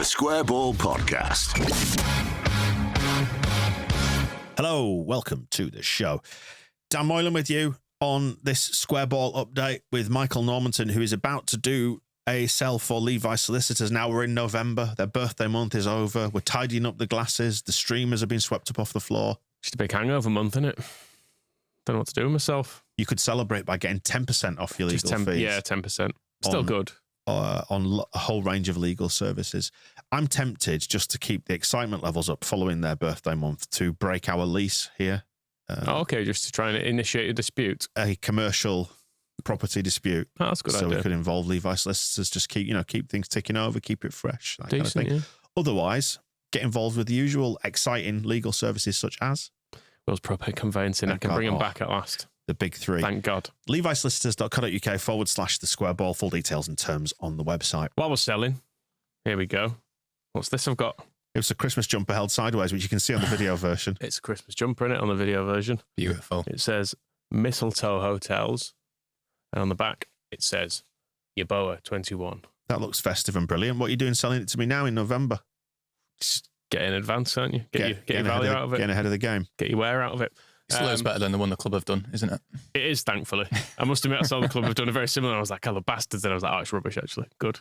The Square Ball Podcast. Hello, welcome to the show. Dan Moylan with you on this Square Ball update with Michael Normanton, who is about to do a sell for Levi Solicitors. Now we're in November. Their birthday month is over. We're tidying up the glasses. The streamers have been swept up off the floor. Just a big hangover month, isn't it? Don't know what to do with myself. You could celebrate by getting 10% off your legal fees. Yeah, 10%. Still good. On a whole range of legal services. I'm tempted, just to keep the excitement levels up following their birthday month, to break our lease here. Okay, just to try and initiate a dispute. A commercial property dispute. Oh, that's a good idea. So we could involve Levi Solicitors, just keep things ticking over, keep it fresh. That Decent, kind of thing. yeah. Otherwise, get involved with the usual exciting legal services such as Will's Propane Conveyancing. I can bring them back at last. The big three. Thank God. LeviSolicitors.co.uk/the Square Ball. Full details and terms on the website. While we're selling, here we go. What's this I've got? It was a Christmas jumper held sideways, which you can see on the video version. It's a Christmas jumper in it on the video version. Beautiful. It says Mistletoe Hotels. And on the back, it says Yaboa 21. That looks festive and brilliant. What are you doing selling it to me now in November? Just get in advance, aren't you? Get your value out of it. Getting ahead of the game. Get your wear out of it. It's loads better than the one the club have done, isn't it? It is, thankfully. I must admit, I saw the club have done a very similar. I was like, oh, the bastards. And I was like, oh, it's rubbish, actually. Good.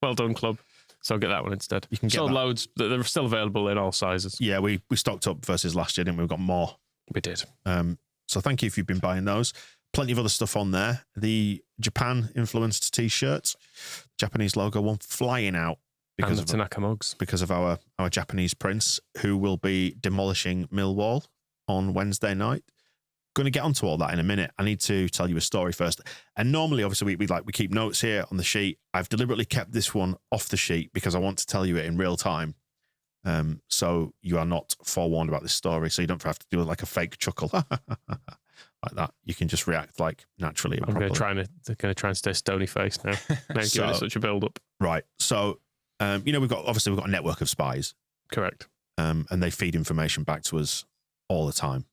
Well done, club. So I'll get that one instead. You can get sold loads. They're still available in all sizes. Yeah, we stocked up versus last year, didn't we? We've got more. We did. So thank you if you've been buying those. Plenty of other stuff on there. The Japan-influenced T-shirts. Japanese logo one flying out. Because of Tanaka mugs. Because of our Japanese prince, who will be demolishing Millwall on Wednesday night. Going to get onto all that in a minute. I need to tell you a story first. And normally, obviously, we keep notes here on the sheet. I've deliberately kept this one off the sheet because I want to tell you it in real time. So you are not forewarned about this story. So you don't have to do like a fake chuckle like that. You can just react like naturally. I'm going to try and stay stony faced now. Now giving it such a build up. Right. So we've got a network of spies. Correct. And they feed information back to us all the time.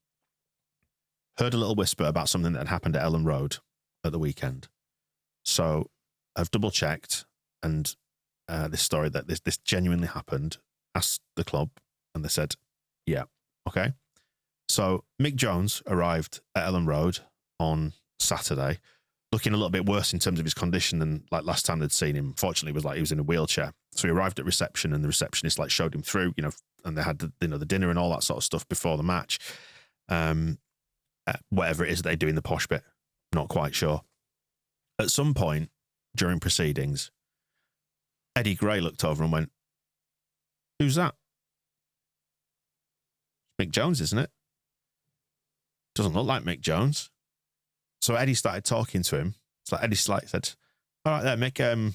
Heard a little whisper about something that had happened at Elland Road at the weekend. So I've double checked, and this story that this genuinely happened. Asked the club, and they said, yeah, okay. So Mick Jones arrived at Elland Road on Saturday, looking a little bit worse in terms of his condition than like last time they'd seen him. Fortunately, it was like he was in a wheelchair. So he arrived at reception, and the receptionist like showed him through, and they had the dinner and all that sort of stuff before the match. Whatever it is they do in the posh bit, not quite sure. At some point during proceedings, Eddie Gray looked over and went, "Who's that?" Mick Jones, isn't it? Doesn't look like Mick Jones. So Eddie started talking to him. It's like Eddie said, "All right there, Mick,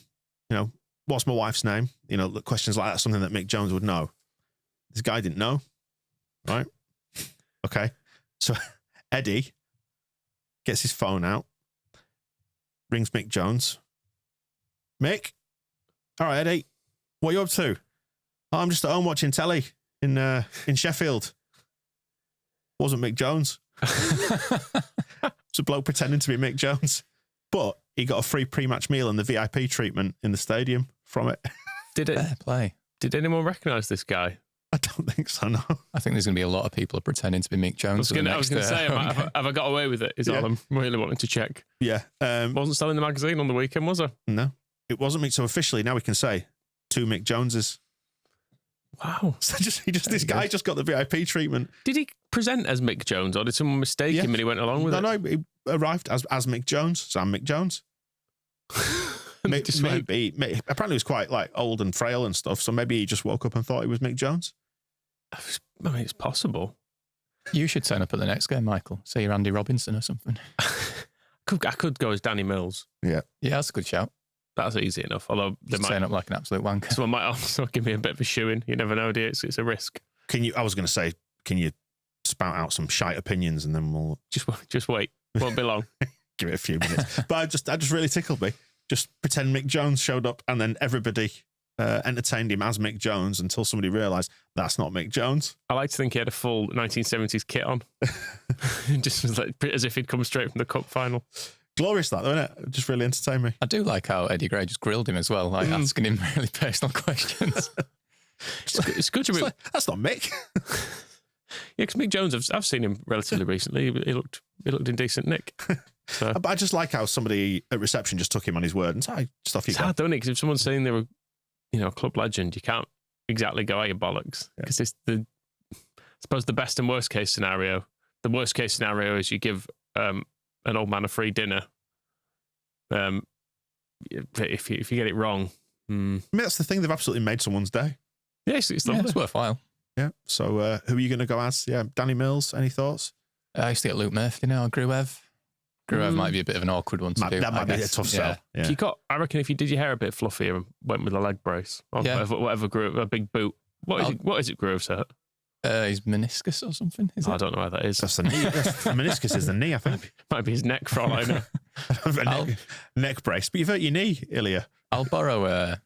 what's my wife's name?" Questions like that, something that Mick Jones would know. This guy didn't know, right? Okay. So Eddie gets his phone out, rings Mick Jones. Mick? All right, Eddie, what are you up to? "Oh, I'm just at home watching telly in Sheffield." Wasn't Mick Jones. It's a bloke pretending to be Mick Jones. But he got a free pre-match meal and the VIP treatment in the stadium from it. Fair play. Did anyone recognise this guy? I don't think so, no. I think there's going to be a lot of people pretending to be Mick Jones. I was going to say, have I got away with it? Is all I'm really wanting to check. Yeah. Wasn't selling the magazine on the weekend, was I? No. It wasn't Mick. So officially, now we can say 2 Mick Joneses. Wow. So this guy just got the VIP treatment. Did he present as Mick Jones, or did someone mistake him and he went along with it? No, he arrived as Mick Jones. So I'm Mick Jones. Maybe apparently he was quite like old and frail and stuff, so maybe he just woke up and thought he was Mick Jones. I mean, it's possible. You should turn up at the next game, Michael. Say you're Andy Robinson or something. I could go as Danny Mills. Yeah, that's a good shout. That's easy enough. Although they might turn up like an absolute wanker. Someone might also give me a bit of a shoe-in. You never know, do you? It's a risk. I was going to say, can you spout out some shite opinions and then we'll just wait. Won't be long. Give it a few minutes. But that just really tickled me. Just pretend Mick Jones showed up and then everybody entertained him as Mick Jones until somebody realised that's not Mick Jones. I like to think he had a full 1970s kit on. Just like, as if he'd come straight from the cup final. Glorious that, though, isn't it? Just really entertained me. I do like how Eddie Gray just grilled him as well, like asking him really personal questions. It's good to be. That's not Mick. Yeah, because Mick Jones, I've seen him relatively recently. He looked in decent nick. So. But I just like how somebody at reception just took him on his word and said, just off you It's go. hard, don't it? Because if someone's saying they were, a club legend, you can't exactly go out your bollocks. Because it's I suppose the best and worst case scenario. The worst case scenario is you give an old man a free dinner. If you get it wrong. I mean, that's the thing. They've absolutely made someone's day. Yes, it's lovely. It's worthwhile. Yeah. So who are you going to go as? Yeah, Danny Mills. Any thoughts? I used to get Luke Murphy now, Gruev. Gruev might be a bit of an awkward one to do. That might be a tough sell. Yeah. I reckon if you did your hair a bit fluffier and went with a leg brace or whatever Groove, a big boot. What is it Groove's hurt? His meniscus or something, is it? I don't know where that is. That's the knee. The meniscus is the knee, I think. Might be his neck for all I know. neck brace. But you've hurt your knee, Ilya. I'll borrow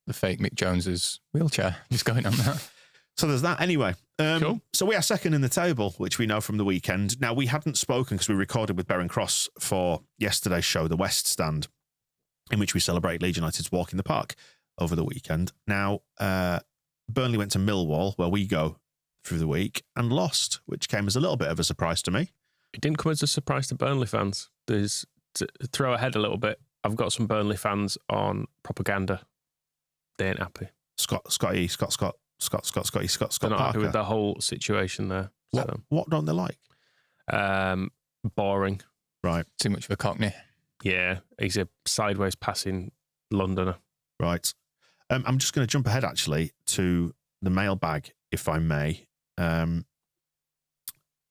the fake Mick Jones's wheelchair. Just going on that. So there's that. Anyway, cool. So we are second in the table, which we know from the weekend. Now, we hadn't spoken because we recorded with Beren Cross for yesterday's show, The West Stand, in which we celebrated Leeds United's walk in the park over the weekend. Now, Burnley went to Millwall, where we go through the week, and lost, which came as a little bit of a surprise to me. It didn't come as a surprise to Burnley fans. To throw ahead a little bit, I've got some Burnley fans on propaganda. They ain't happy. Scott They're not happy with the whole situation there. What don't they like? Boring. Right. Too much of a cockney. Yeah, he's a sideways passing Londoner. Right. I'm just going to jump ahead, actually, to the mailbag, if I may,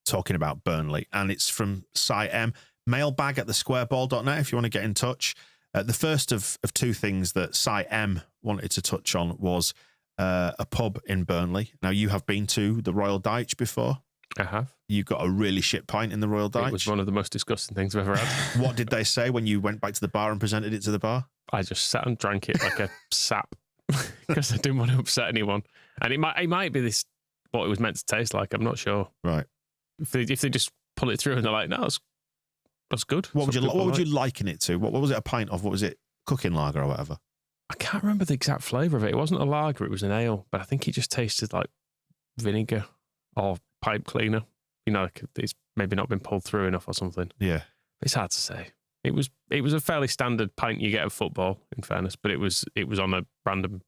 talking about Burnley. And it's from Cy M. Mailbag at thesquareball.net if you want to get in touch. The first of two things that Cy M wanted to touch on was a pub in Burnley. Now, you have been to the Royal Dyche before. I have. You got a really shit pint in the Royal Dyche. It was one of the most disgusting things I've ever had. What did they say when you went back to the bar and presented it to the bar? I just sat and drank it like a sap because I didn't want to upset anyone. And it might be this what it was meant to taste like. I'm not sure. Right. If they just pull it through and they're like, no, that's good. What would you liken it to? What was it a pint of? What was it? Cooking lager or whatever? I can't remember the exact flavour of it. It wasn't a lager, it was an ale, but I think it just tasted like vinegar or pipe cleaner. Like it's maybe not been pulled through enough or something. Yeah. It's hard to say. It was a fairly standard pint you get at football, in fairness, but it was on a random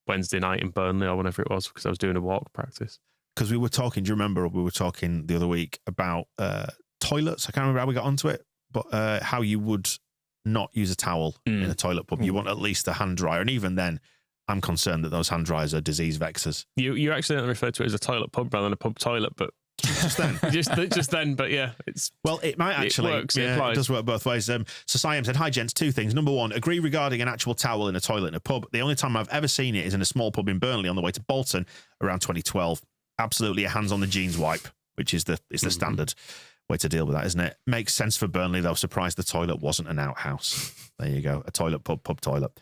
Wednesday night in Burnley or whenever it was because I was doing a walk practice. Because we were talking, do you remember we were talking the other week about toilets? I can't remember how we got onto it, but how you would not use a towel in a toilet pub. You want at least a hand dryer. And even then, I'm concerned that those hand dryers are disease vectors. You accidentally referred to it as a toilet pub rather than a pub toilet, but just then. just then, but yeah. It might actually. It works, it does work both ways. So Siam said, hi gents, two things. Number one, agree regarding an actual towel in a toilet in a pub. The only time I've ever seen it is in a small pub in Burnley on the way to Bolton around 2012. Absolutely a hands on the jeans wipe, which is the standard way to deal with that, isn't it? Makes sense for Burnley, though. Surprised the toilet wasn't an outhouse. There you go. A toilet pub toilet.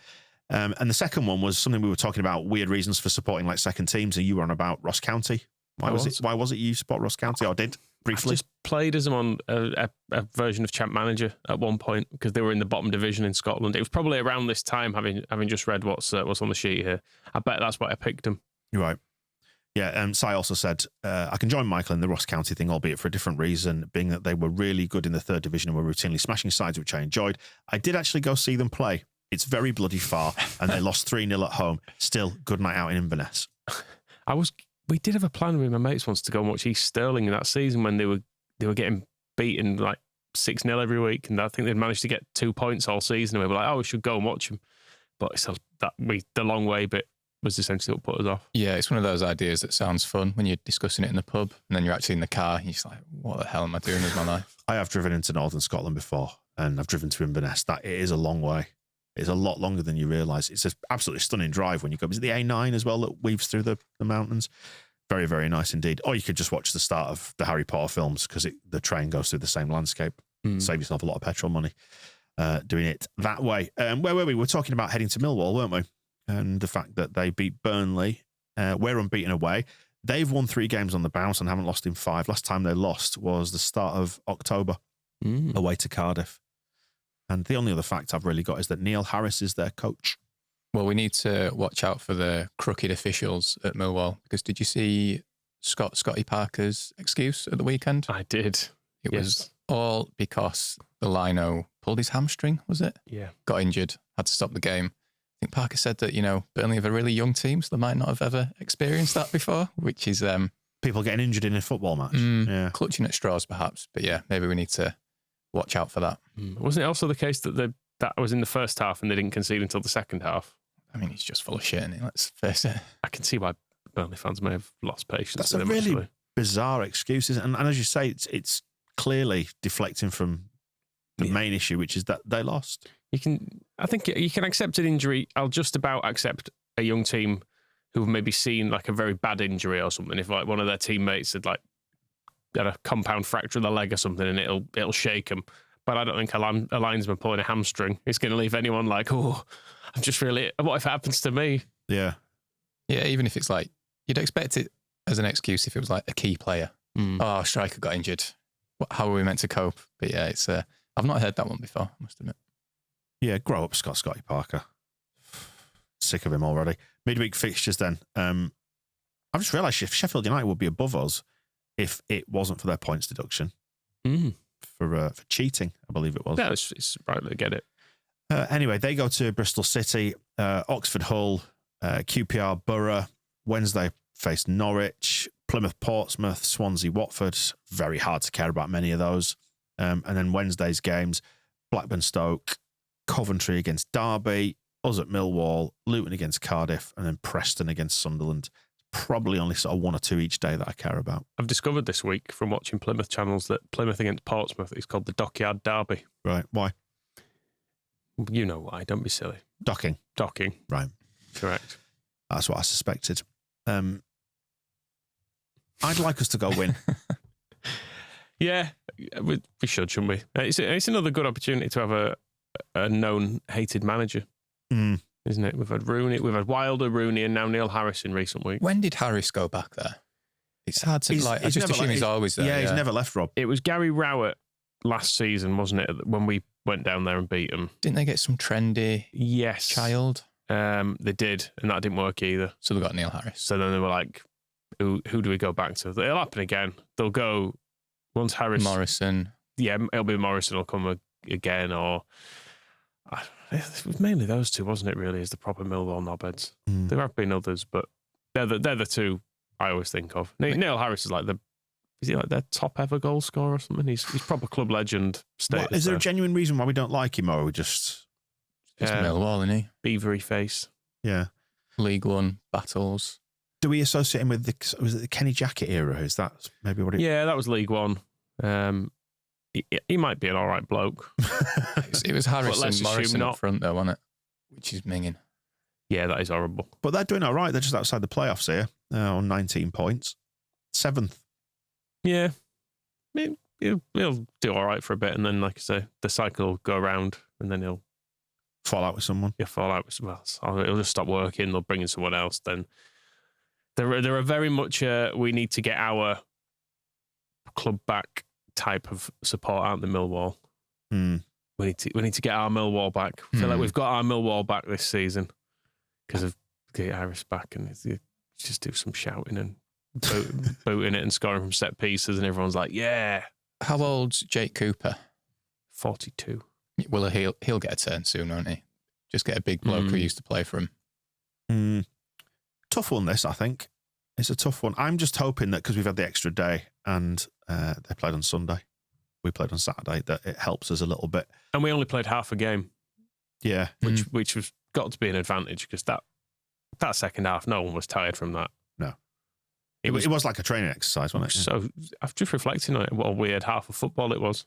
And the second one was something we were talking about, weird reasons for supporting like second teams, and you were on about Ross County. Why was it you support Ross County, or did briefly? I just played as them on a version of Champ Manager at one point because they were in the bottom division in Scotland. It was probably around this time, having just read what's on the sheet here. I bet that's why I picked them. Right. Yeah, Sai also said, I can join Michael in the Ross County thing, albeit for a different reason, being that they were really good in the third division and were routinely smashing sides, which I enjoyed. I did actually go see them play. It's very bloody far, and they lost 3-0 at home. Still, good night out in Inverness. We did have a plan with my mates once to go and watch East Stirling in that season when they were getting beaten like 6-0 every week, and I think they'd managed to get 2 points all season, and we were like, we should go and watch them. But it's the long way bit was essentially what put us off. Yeah, it's one of those ideas that sounds fun when you're discussing it in the pub and then you're actually in the car and you're just like, what the hell am I doing with my life? I have driven into Northern Scotland before, and I've driven to Inverness. It is a long way. It's a lot longer than you realise. It's an absolutely stunning drive when you go. Is it the A9 as well that weaves through the mountains? Very, very nice indeed. Or you could just watch the start of the Harry Potter films because the train goes through the same landscape. Save yourself a lot of petrol money doing it that way. Where were we? We're talking about heading to Millwall, weren't we? And the fact that they beat Burnley. We're unbeaten away. They've won 3 games on the bounce and haven't lost in 5. Last time they lost was the start of October away to Cardiff. And the only other fact I've really got is that Neil Harris is their coach. Well, we need to watch out for the crooked officials at Millwall, because did you see Scotty Parker's excuse at the weekend? I did. It was all because the lino pulled his hamstring, was it? Yeah. Got injured, had to stop the game. I think Parker said that, Burnley have a really young team, so they might not have ever experienced that before, which is... People getting injured in a football match. Clutching at straws, perhaps. But yeah, maybe we need to watch out for that. Wasn't it also the case that that was in the first half and they didn't concede until the second half? I mean, he's just full of shit, isn't he? Let's face it. I can see why Burnley fans may have lost patience. That's with a him, really actually. bizarre excuse. And as you say, it's clearly deflecting from the main issue, which is that they lost. I think you can accept an injury. I'll just about accept a young team who've maybe seen like a very bad injury or something. If like one of their teammates had like had a compound fracture of the leg or something, and it'll shake them. But I don't think a linesman pulling a hamstring is going to leave anyone like, oh, I'm just really, what if it happens to me? Yeah. Yeah, even if it's like, you'd expect it as an excuse if it was like a key player. Oh, striker got injured. How are we meant to cope? But yeah, it's I've not heard that one before, I must admit. Yeah, grow up, Scotty Parker. Sick of him already. Midweek fixtures then. I've just realised Sheffield United would be above us if it wasn't for their points deduction. For cheating, I believe it was. Yeah, it's right, I get it. Anyway, they go to Bristol City, Oxford Hull, QPR Borough. Wednesday face Norwich, Plymouth Portsmouth, Swansea Watford. Very hard to care about many of those. And then Wednesday's games, Blackburn Stoke, Coventry against Derby, us at Millwall, Luton against Cardiff, and then Preston against Sunderland. Probably only sort of one or two each day that I care about. I've discovered this week from watching Plymouth channels that Plymouth against Portsmouth is called the Dockyard Derby. Right. Why? You know why. Don't be silly. Docking. Right. Correct. That's what I suspected. I'd like us to go win. Yeah, we should, shouldn't we? It's another good opportunity to have a known hated manager, isn't it? We've had Rooney, we've had Wilder, Rooney, and now Neil Harris in recent weeks. When did Harris go back there? It's hard to I just assume he's always there. Yeah, he's never left, Rob. It was Gary Rowett last season, wasn't it? When we went down there and beat them. Didn't they get some trendy child? They did, and that didn't work either. So they got Neil Harris. So then they were like, who do we go back to? It'll happen again. They'll go once Harris. Morrison. Yeah, it'll be Morrison will come again, or it was mainly those two, wasn't it? Really, is the proper Millwall knobheads. There have been others, but they're the two I always think of. Neil Harris is like is he like their top ever goal scorer or something? He's proper club legend status. Is there a genuine reason why we don't like him, or are we just Millwall, isn't he? Beavery face? Yeah. League One battles. Do we associate him with was it the Kenny Jackett era? Is that maybe what it? Yeah, that was League One. He might be an all right bloke. It was Harris and Morrison not. up front, though, wasn't it? Which is minging. Yeah, that is horrible. But they're doing all right. They're just outside the playoffs here on 19 points. 7th. Yeah. He'll do all right for a bit, and then, like I say, the cycle will go around, and then he'll fall out with someone. He'll fall out with someone else. He'll just stop working. They'll bring in someone else. Then there are very much we need to get our club back type of support, aren't they, Millwall? We need to get our Millwall back. I feel like we've got our Millwall back this season because of get Harris back, and just do some shouting and booting it and scoring from set pieces, and everyone's like, yeah. How old's Jake Cooper? 42. Well, he'll get a turn soon, won't he? Just get a big bloke who used to play for him. Tough one, this, I think. It's a tough one. I'm just hoping that because we've had the extra day and they played on Sunday, we played on Saturday, that it helps us a little bit. And we only played half a game. Yeah. Which was got to be an advantage because that second half, no one was tired from that. No. It was like a training exercise, wasn't it? So I've just reflecting on it, what a weird half of football it was.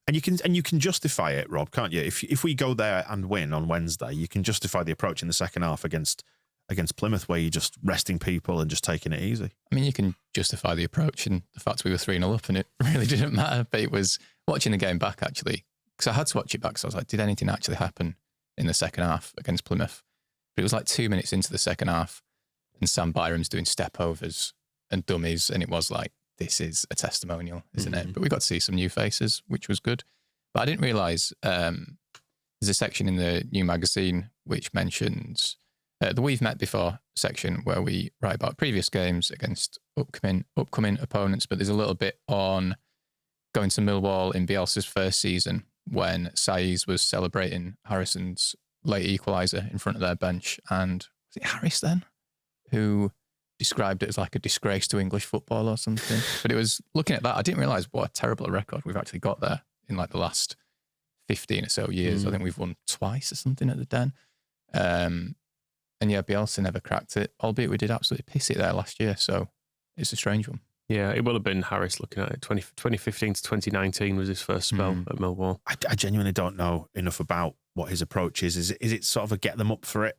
And you can justify it, Rob, can't you? If we go there and win on Wednesday, you can justify the approach in the second half against Plymouth, where you're just resting people and just taking it easy. I mean, you can justify the approach and the fact we were 3-0 up and it really didn't matter. But it was watching the game back, actually, because I had to watch it back. So I was like, did anything actually happen in the second half against Plymouth? But it was like 2 minutes into the second half and Sam Byram's doing step overs and dummies. And it was like, this is a testimonial, isn't it? But we got to see some new faces, which was good. But I didn't realise There's a section in the new magazine which mentions the We've Met Before section where we write about previous games against upcoming opponents, but there's a little bit on going to Millwall in Bielsa's first season when Saiz was celebrating Harrison's late equaliser in front of their bench. And was it Harris then who described it as like a disgrace to English football or something? But it was, looking at that, I didn't realise what a terrible record we've actually got there in like the last 15 or so years. I think we've won twice or something at the Den. And yeah, Bielsa never cracked it, albeit we did absolutely piss it there last year. So it's a strange one. Yeah, it will have been Harris looking at it. 2015 to 2019 was his first spell at Millwall. I genuinely don't know enough about what his approach is. Is it sort of a get them up for it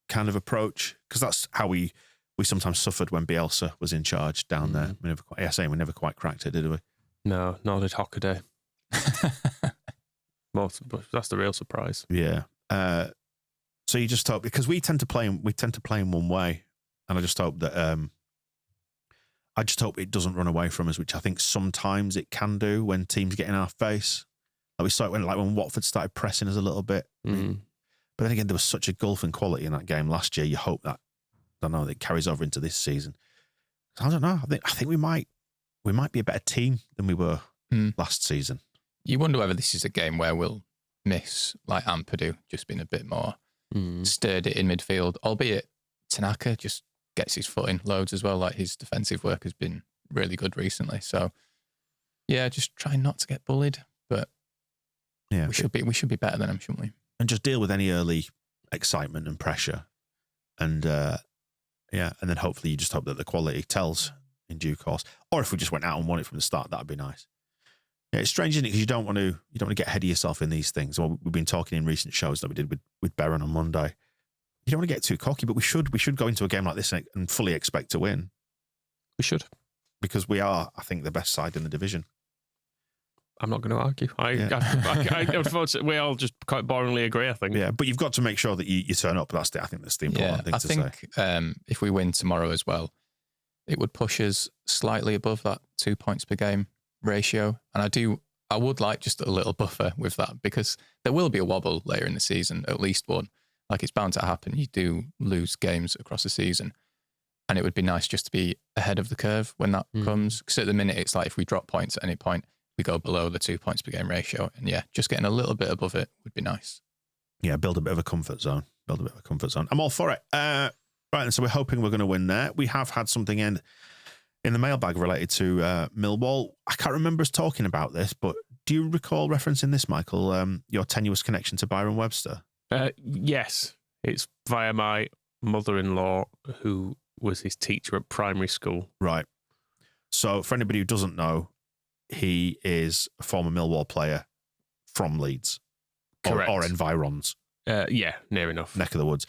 kind of approach? Because that's how we sometimes suffered when Bielsa was in charge down there. We never quite cracked it, did we? No, nor did Hockaday. That's the real surprise. Yeah. So you just hope, because we tend to play in one way, and I just hope that it doesn't run away from us, which I think sometimes it can do when teams get in our face. Like we saw it when Watford started pressing us a little bit. But then again, there was such a gulf in quality in that game last year. You hope that, I don't know, that carries over into this season. I don't know. I think we might be a better team than we were last season. You wonder whether this is a game where we'll miss like Ampadu just being a bit more sturdy in midfield, albeit Tanaka just gets his foot in loads as well. Like his defensive work has been really good recently. So yeah, just try not to get bullied, but yeah, we should be better than them, shouldn't we? And just deal with any early excitement and pressure, and and then hopefully you just hope that the quality tells in due course. Or if we just went out and won it from the start, that'd be nice. Yeah, it's strange, isn't it? Because you don't want to get ahead of yourself in these things. Well, we've been talking in recent shows that we did with Barron on Monday. You don't want to get too cocky, but we should go into a game like this and fully expect to win. We should, because we are, I think, the best side in the division. I'm not going to argue. Unfortunately, we all just quite boringly agree, I think. Yeah, but you've got to make sure that you turn up. I think that's the important thing to say. I think if we win tomorrow as well, it would push us slightly above that 2 points per game ratio. And I would like just a little buffer with that, because there will be a wobble later in the season, at least one. Like, it's bound to happen. You do lose games across the season. And it would be nice just to be ahead of the curve when that comes. Because at the minute, it's like if we drop points at any point, we go below the 2 points per game ratio. And yeah, just getting a little bit above it would be nice. Yeah, build a bit of a comfort zone. I'm all for it. Right, and so we're hoping we're going to win there. We have had something in the mailbag related to Millwall. I can't remember us talking about this, but do you recall referencing this, Michael, your tenuous connection to Byron Webster? Yes. It's via my mother-in-law, who was his teacher at primary school. Right. So for anybody who doesn't know, he is a former Millwall player from Leeds. Correct. Or environs. Yeah, near enough. Neck of the woods.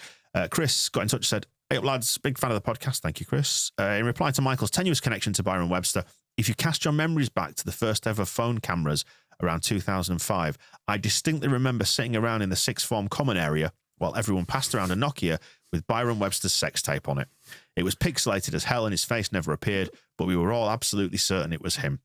Chris got in touch and said, "Hey up lads, big fan of the podcast." Thank you, Chris. In reply to Michael's tenuous connection to Byron Webster, if you cast your memories back to the first ever phone cameras around 2005, I distinctly remember sitting around in the sixth form common area while everyone passed around a Nokia with Byron Webster's sex tape on it. It was pixelated as hell and his face never appeared, but we were all absolutely certain it was him.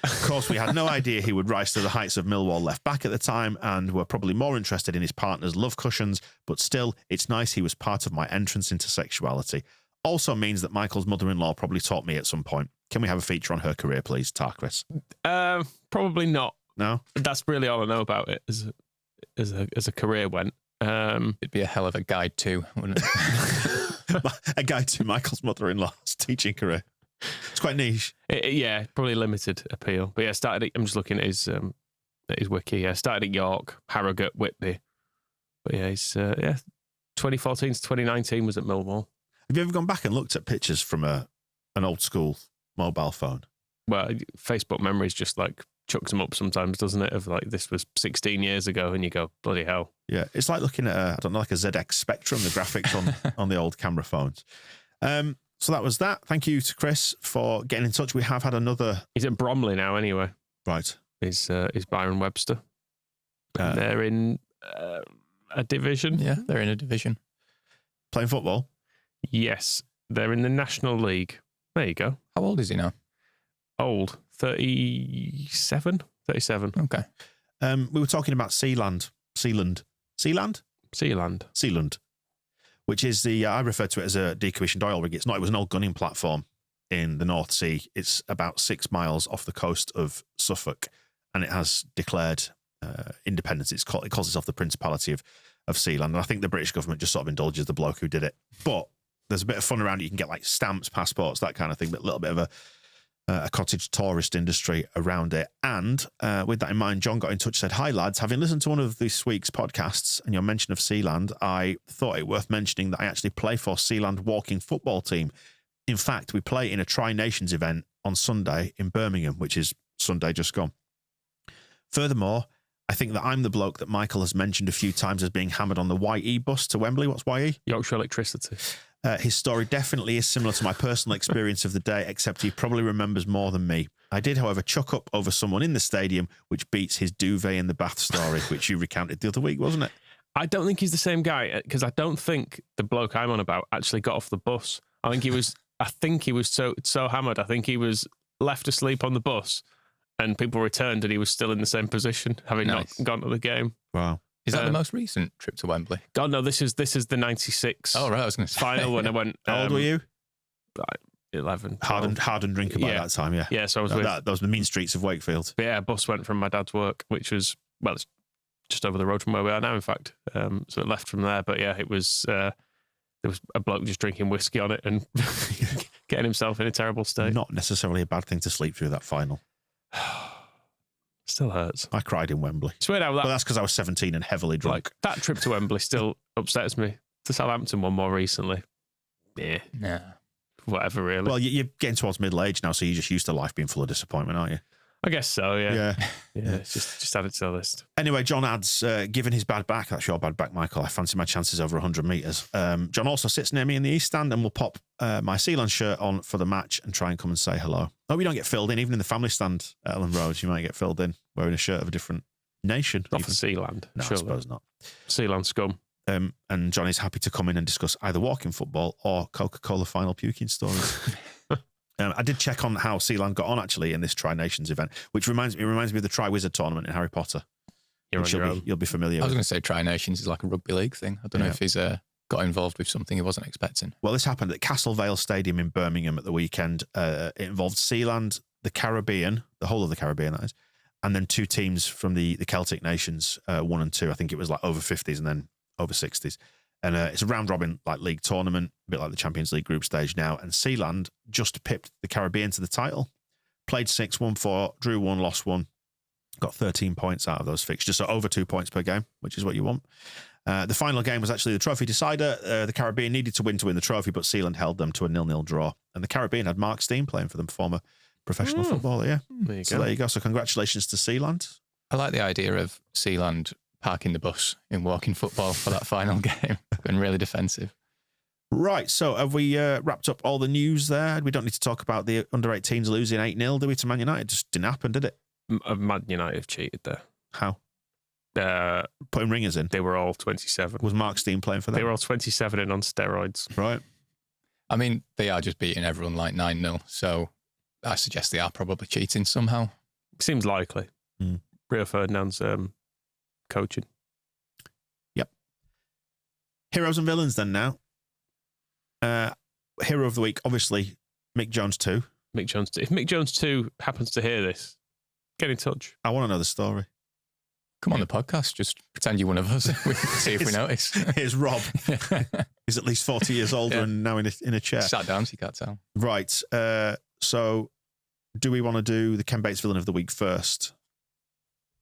Of course, we had no idea he would rise to the heights of Millwall left back at the time, and were probably more interested in his partner's love cushions, but still, it's nice he was part of my entrance into sexuality. Also means that Michael's mother-in-law probably taught me at some point. Can we have a feature on her career, please, Chris? Probably not. No? That's really all I know about it as a career went. It'd be a hell of a guide too, wouldn't it? A guide to Michael's mother-in-law's teaching career. It's quite niche. Yeah, probably limited appeal. But yeah, I'm just looking at his wiki. Yeah, started at York, Harrogate, Whitby. But yeah, he's 2014 to 2019 was at Millwall. Have you ever gone back and looked at pictures from an old school mobile phone? Well, Facebook Memories just like chucks them up sometimes, doesn't it? Of like, this was 16 years ago, and you go, bloody hell. Yeah, it's like looking at like a ZX Spectrum, the graphics on the old camera phones. So that was that. Thank you to Chris for getting in touch. We have had another. He's at Bromley now, anyway. Right. Is Byron Webster? They're in a division. Yeah, they're in a division. Playing football. Yes, they're in the National League. There you go. How old is he now? Old. 37. Okay. We were talking about Sealand Sealand, which is I refer to it as a decommissioned oil rig. It was an old gunning platform in the North Sea. It's about 6 miles off the coast of Suffolk, and it has declared independence. It calls itself the Principality of Sealand. And I think the British government just sort of indulges the bloke who did it. But there's a bit of fun around it. You can get like stamps, passports, that kind of thing, but a little bit of a cottage tourist industry around it. And with that in mind, John got in touch, said, "Hi lads, having listened to one of this week's podcasts and your mention of Sealand, I thought it worth mentioning that I actually play for Sealand walking football team. In fact, we play in a Tri-Nations event on Sunday in Birmingham, which is Sunday just gone. Furthermore, I think that I'm the bloke that Michael has mentioned a few times as being hammered on the YE bus to Wembley. What's YE? Yorkshire Electricity. His story definitely is similar to my personal experience of the day, except he probably remembers more than me. I did, however, chuck up over someone in the stadium, which beats his duvet in the bath story, which you recounted the other week, wasn't it? I don't think he's the same guy, because I don't think the bloke I'm on about actually got off the bus. I think he was so hammered. I think he was left asleep on the bus and people returned and he was still in the same position, having not gone to the game. Wow. Is that the most recent trip to Wembley? God, no, this is the 96 oh, right, I was going to say. final when I went. How old were you? Like 11. Hard and drinker by that time, yeah. Yeah, so I was those were the mean streets of Wakefield. But yeah, a bus went from my dad's work, which was, well, it's just over the road from where we are now, in fact. So it left from there. But yeah, it was, there was a bloke just drinking whiskey on it and getting himself in a terrible state. Not necessarily a bad thing to sleep through that final. Still hurts. I cried in Wembley. Swear now, but that's because I was 17 and heavily drunk. Like, that trip to Wembley still upsets me. The Southampton one more recently. Yeah. Nah. Whatever, really. Well, you're getting towards middle age now, so you're just used to life being full of disappointment, aren't you? I guess so, yeah. Yeah. It's just add it to the list. Anyway, John adds, given his bad back, that's your bad back, Michael, I fancy my chances over 100 metres. John also sits near me in the East Stand and will pop my Sealand shirt on for the match and try and come and say hello. Oh, we don't get filled in. Even in the family stand at Elland Road, you might get filled in wearing a shirt of a different nation. Not for Sealand. No, surely. I suppose not. Sealand scum. And John is happy to come in and discuss either walking football or Coca-Cola final puking stories. I did check on how Sealand got on actually in this Tri-Nations event, which reminds me of the Tri-Wizard tournament in Harry Potter. You'll be familiar with. I was going to say Tri-Nations is like a rugby league thing. I don't know if he's got involved with something he wasn't expecting. Well, this happened at Castle Vale Stadium in Birmingham at the weekend. It involved Sealand, the Caribbean, the whole of the Caribbean, that is, and then two teams from the Celtic nations, 1 and 2. I think it was like over 50s and then over 60s. And it's a round-robin like league tournament, a bit like the Champions League group stage now. And Sealand just pipped the Caribbean to the title. Played 6, won 4, drew 1, lost 1. Got 13 points out of those fixtures, so over 2 points per game, which is what you want. The final game was actually the trophy decider. The Caribbean needed to win the trophy, but Sealand held them to a 0-0 draw. And the Caribbean had Mark Steen playing for them, former professional footballer, yeah. There you go. So congratulations to Sealand. I like the idea of Sealand parking the bus in walking football for that final game. Been really defensive. Right, so have we wrapped up all the news there? We don't need to talk about the under-18s losing 8-0, do we, to Man United? It just didn't happen, did it? Man United have cheated there. How? Putting ringers in? They were all 27. Was Mark Steen playing for them? They were all 27 and on steroids. Right. I mean, they are just beating everyone like 9-0, so I suggest they are probably cheating somehow. Seems likely. Rio Ferdinand's coaching. Yep. Heroes and villains then now. Hero of the week, obviously, Mick Jones 2. Mick Jones 2. If Mick Jones 2 happens to hear this, get in touch. I want to know the story. Come on the podcast, just pretend you're one of us. We can see if we notice. Here's Rob. He's at least 40 years older and now in a chair. Sat down so you can't tell. Right. So do we want to do the Ken Bates villain of the week first?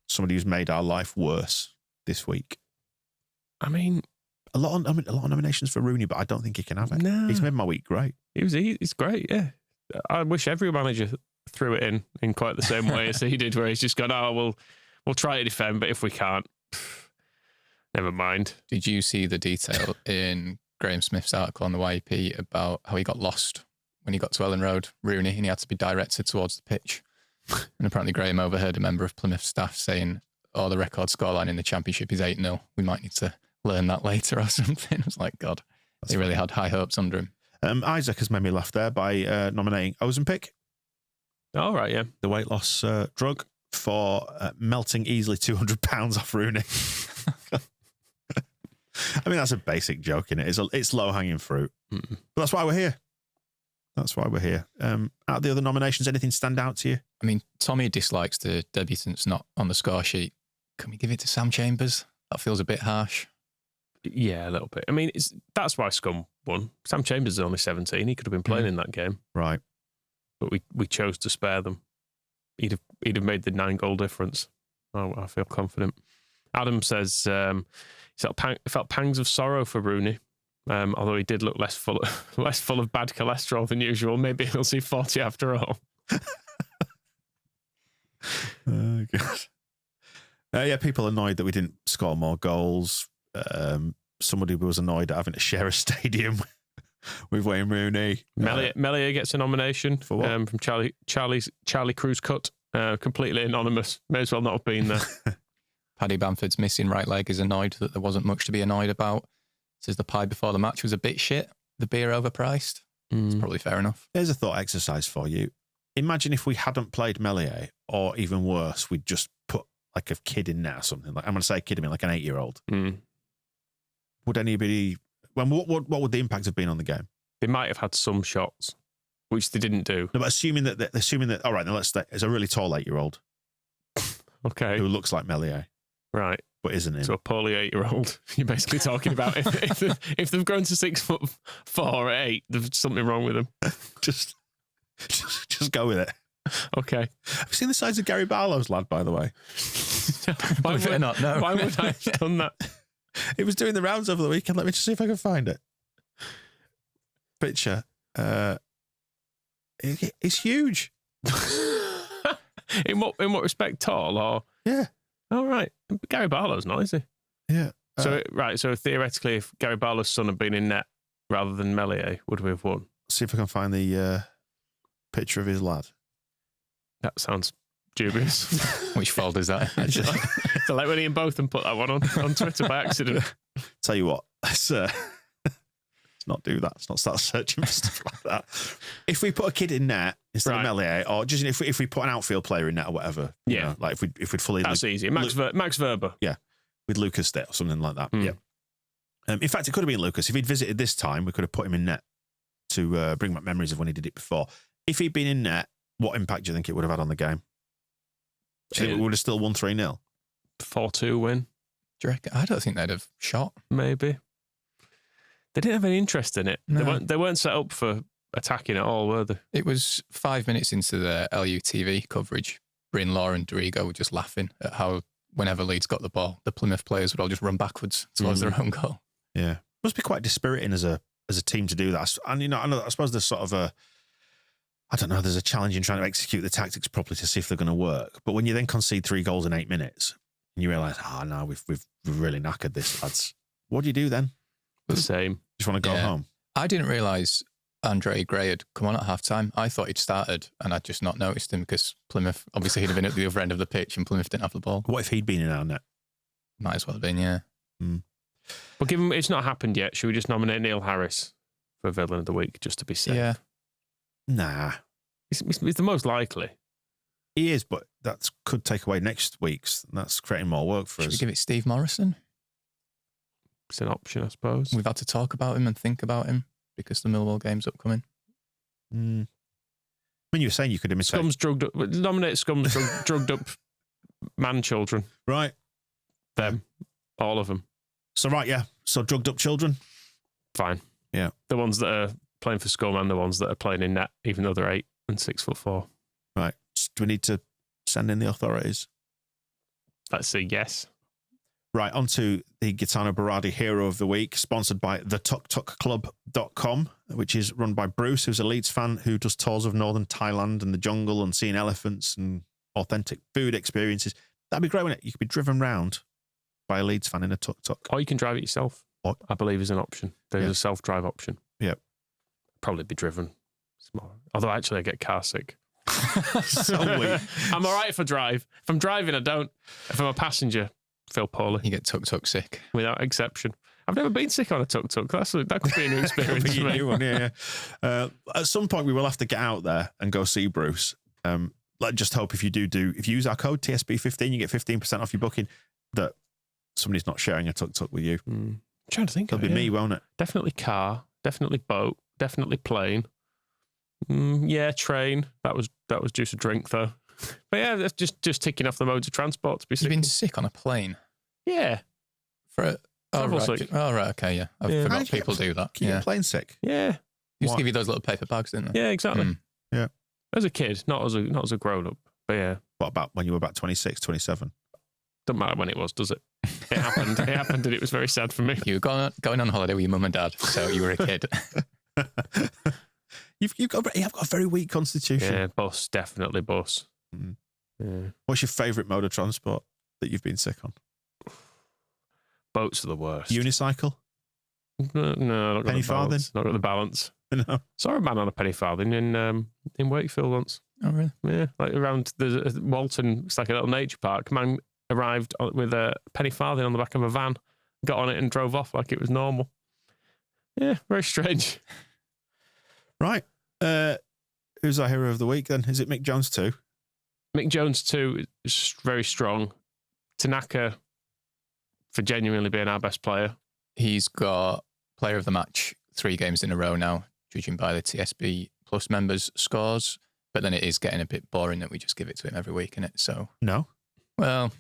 Somebody who's made our life worse this week. I mean, a lot of nominations for Rooney, but I don't think he can have it. No. He's made my week great. He's great, yeah. I wish every manager threw it in quite the same way as he did, where he's just gone, we'll try to defend, but if we can't, never mind. Did you see the detail in Graham Smith's article on the YEP about how he got lost when he got to Elland Road, Rooney, and he had to be directed towards the pitch? And apparently Graham overheard a member of Plymouth staff saying, the record scoreline in the Championship is 8-0. We might need to learn that later or something. I was like, God, they really had high hopes under him. Isaac has made me laugh there by nominating Ozempic. Oh, right, yeah. The weight loss drug for melting easily £200 off Rooney. I mean, that's a basic joke, isn't it? It's low-hanging fruit. But that's why we're here. That's why we're here. Out of the other nominations, anything stand out to you? I mean, Tommy dislikes the debutants not on the score sheet. Can we give it to Sam Chambers? That feels a bit harsh. Yeah, a little bit. I mean, that's why Scum won. Sam Chambers is only 17. He could have been playing in that game. Right. But we chose to spare them. He'd have made the 9-goal difference. I feel confident. Adam says he felt pangs of sorrow for Rooney. Although he did look less full of bad cholesterol than usual. Maybe he'll see 40 after all. Oh, God. Yeah, people annoyed that we didn't score more goals. Somebody was annoyed at having to share a stadium with Wayne Rooney. Melia gets a nomination for what? From Charlie Cruz Cut. Completely anonymous. May as well not have been there. Paddy Bamford's missing right leg is annoyed that there wasn't much to be annoyed about. Says the pie before the match was a bit shit. The beer overpriced. It's probably fair enough. Here's a thought exercise for you. Imagine if we hadn't played Melier, or even worse, we'd just put like a kid in there or something. Like, I'm going to say kid, I mean like an 8-year-old. Would anybody... what would the impact have been on the game? They might have had some shots, which they didn't do. No, but assuming that all right, now it's a really tall 8-year-old. Okay. Who looks like Melier. Right. But isn't him. So a poorly 8-year-old. You're basically talking about if they've grown to 6'4" or 8, there's something wrong with them. just go with it. Okay. Have you seen the size of Gary Barlow's lad, by the way? Why would I have done that? It was doing the rounds over the weekend. Let me just see if I can find it. Picture. It's huge. In what respect? Tall or? Yeah. Oh, right. Gary Barlow's not, is he? Yeah. So theoretically, if Gary Barlow's son had been in net rather than Melier, would we have won? See if I can find the picture of his lad. That sounds dubious. Which fault is that? So like when Ian Botham put that one on Twitter by accident. Tell you what, let's not do that. Let's not start searching for stuff like that. If we put a kid in net instead of Melier, or just if we put an outfield player in net or whatever, you know, like if we'd fully... That's easy. Max Verber. Yeah, with Lucas there or something like that. Yeah. In fact, it could have been Lucas. If he'd visited this time, we could have put him in net to bring back memories of when he did it before. If he'd been in net, what impact do you think it would have had on the game? Do you think we would have still won 3-0? 4-2 win. Do you reckon? I don't think they'd have shot. Maybe. They didn't have any interest in it. No. They weren't set up for attacking at all, were they? It was 5 minutes into the LUTV coverage. Bryn, Law and Dorigo were just laughing at how whenever Leeds got the ball, the Plymouth players would all just run backwards towards their own goal. Yeah. Must be quite dispiriting as a team to do that. And, you know, I suppose there's sort of there's a challenge in trying to execute the tactics properly to see if they're going to work. But when you then concede 3 goals in 8 minutes and you realise, no, we've really knackered this, lads. What do you do then? The same. Just want to go home. I didn't realise Andre Gray had come on at half-time. I thought he'd started and I'd just not noticed him because Plymouth, obviously he'd have been at the other end of the pitch and Plymouth didn't have the ball. What if he'd been in our net? Might as well have been, yeah. But given it's not happened yet, should we just nominate Neil Harris for Villain of the Week just to be safe? Yeah. Nah. He's the most likely. He is, but that could take away next week's. And that's creating more work for Should us. we give it Steve Morrison? It's an option, I suppose. We've had to talk about him and think about him because the Millwall game's upcoming. I mean, you were saying you could imitate... Scum's drugged up. Nominate Scum's drugged up man children. Right. Them. All of them. So, right, yeah. So, drugged up children? Fine. Yeah. The ones that are playing for Scum and the ones that are playing in net, even though they're 8 and 6'4". Right. Do we need to send in the authorities? Let's see, yes. Right, on to the Gitano Baradi Hero of the Week, sponsored by thetuktukclub.com, which is run by Bruce, who's a Leeds fan who does tours of northern Thailand and the jungle and seeing elephants and authentic food experiences. That'd be great, wouldn't it? You could be driven round by a Leeds fan in a tuk-tuk. Or you can drive it yourself, I believe is an option. There's a self-drive option. Yep. Probably be driven. Although actually I get car sick. So weak. I'm all right if I drive. If I'm driving, I don't. If I'm a passenger, I feel poorly. You get tuk-tuk sick. Without exception. I've never been sick on a tuk-tuk. That could be a new experience for me. New one, yeah. At some point, we will have to get out there and go see Bruce. Just hope if you if you use our code TSB15, you get 15% off your booking, that somebody's not sharing a tuk-tuk with you. trying to think It'll of be it. me, won't it? Definitely car, definitely boat, definitely plane. Yeah, train. That was just a drink though. But yeah, that's just ticking off the modes of transport to be sick. You've been sick on a plane? Yeah. Travel right. sick. Oh, right, okay, yeah. I How forgot did you people do that. Can you get plane sick? Yeah. Used to give you those little paper bags, didn't they? Yeah, exactly. Yeah. As a kid, not as a grown up. But yeah. What about when you were about 26, 27? Doesn't matter when it was, does it? It happened. It happened, and it was very sad for me. You were going on holiday with your mum and dad, so you were a kid. You've got a very weak constitution. Yeah, bus, definitely bus. Mm. Yeah. What's your favourite mode of transport that you've been sick on? Boats are the worst. Unicycle? No, not got Penny the balance. farthing? Not got the balance. No. Saw a man on a penny farthing in Wakefield once. Oh, really? Yeah, like around Walton. It's like a little nature park. Man arrived with a penny farthing on the back of a van, got on it and drove off like it was normal. Yeah, very strange. Right. Who's our hero of the week then? Is it Mick Jones too? Mick Jones too is very strong. Tanaka for genuinely being our best player. He's got player of the match 3 games in a row now, judging by the TSB Plus members' scores. But then it is getting a bit boring that we just give it to him every week, isn't it? So, No. well,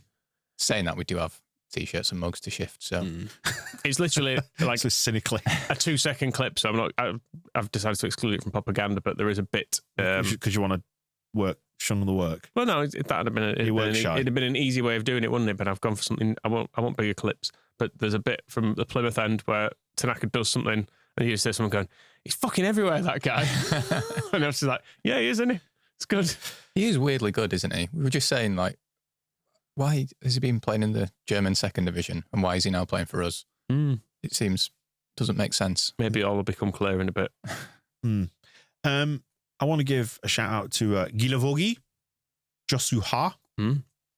saying that, we do have T-shirts and mugs to shift. So It's literally like So cynically. a 2-second clip. So I've decided to exclude it from propaganda, but there is a bit. Because you want to shun the work. Well, no, that'd have been it'd have been an easy way of doing it, wouldn't it? But I've gone for something. I want bigger clips. But there's a bit from the Plymouth end where Tanaka does something, and you just hear someone going, "He's fucking everywhere, that guy." And I was just like, "Yeah, he is, isn't he? It's good." he is weirdly good, isn't he? We were just saying, like, why has he been playing in the German second division, and why is he now playing for us? It doesn't make sense. Maybe it all will become clear in a bit. I want to give a shout out to Gilavogi Josuha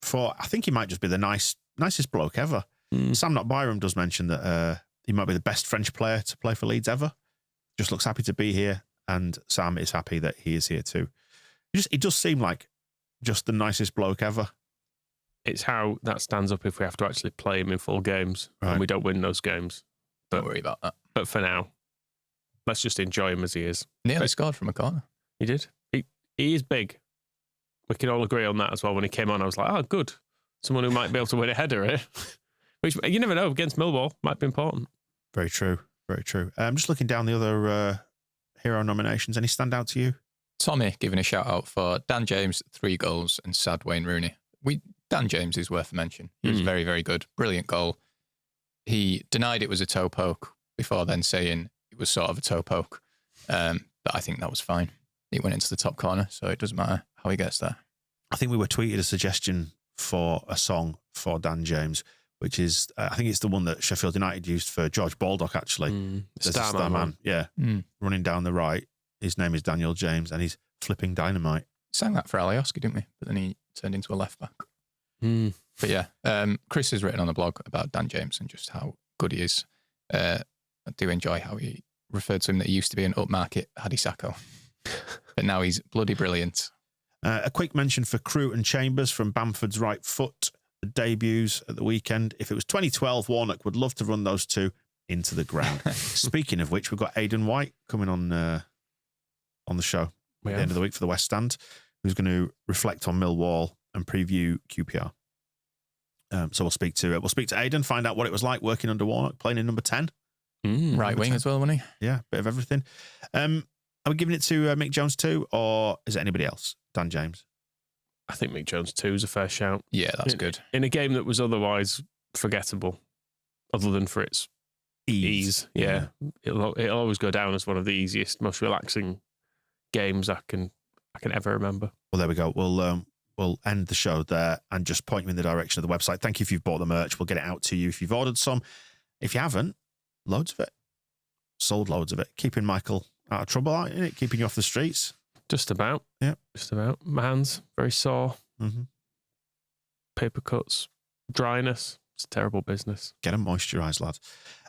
for, I think he might just be the nicest bloke ever. Sam Not Byram does mention that he might be the best French player to play for Leeds ever. Just looks happy to be here, and Sam is happy that he is here too. He does seem like just the nicest bloke ever. It's how that stands up if we have to actually play him in full games and we don't win those games. Don't worry about that. But for now, let's just enjoy him as he is. Nearly scored from a corner. He did. He is big. We can all agree on that as well. When he came on, I was like, oh, good. Someone who might be able to win a header here. Which you never know, against Millwall, might be important. Very true. Very true. I'm just looking down the other hero nominations. Any stand out to you? Tommy giving a shout out for Dan James, 3 goals, and sad Wayne Rooney. Dan James is worth a mention. He was very, very good. Brilliant goal. He denied it was a toe poke before then saying it was sort of a toe poke. But I think that was fine. He went into the top corner, so it doesn't matter how he gets there. I think we were tweeted a suggestion for a song for Dan James, which is, I think it's the one that Sheffield United used for George Baldock, actually. There's a Starman. Yeah. Running down the right. His name is Daniel James, and he's flipping dynamite. Sang that for Alioski, didn't we? But then he turned into a left back. But yeah, Chris has written on the blog about Dan James and just how good he is. I do enjoy how he referred to him that he used to be an upmarket Hadi Sacco. But now he's bloody brilliant. A quick mention for Crew and Chambers from Bamford's Right Foot, the debuts at the weekend. If it was 2012, Warnock would love to run those two into the ground. Speaking of which, we've got Aidan White coming on the show at the end of the week for the West Stand, who's going to reflect on Millwall and preview QPR. So we'll speak to Aidan, find out what it was like working under Warnock, playing in number 10. Right wing 10. As well, wasn't he? Yeah, bit of everything. Are we giving it to Mick Jones too, or is it anybody else? Dan James? I think Mick Jones too is a fair shout. Yeah, that's good. In a game that was otherwise forgettable, other than for its ease. Yeah. It'll always go down as one of the easiest, most relaxing games I can ever remember. Well, there we go. We'll end the show there and just point you in the direction of the website. Thank you if you've bought the merch. We'll get it out to you if you've ordered some. If you haven't, loads of it. Sold loads of it. Keeping Michael out of trouble, ain't it? Keeping you off the streets. Just about. Yeah. Just about. My hands, very sore. Paper cuts, dryness. It's a terrible business. Get them moisturised, lads.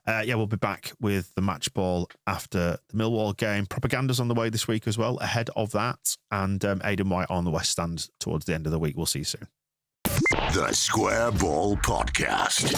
We'll be back with the match ball after the Millwall game. Propaganda's on the way this week as well, ahead of that. And Aidan White on the West Stand towards the end of the week. We'll see you soon. The Square Ball Podcast.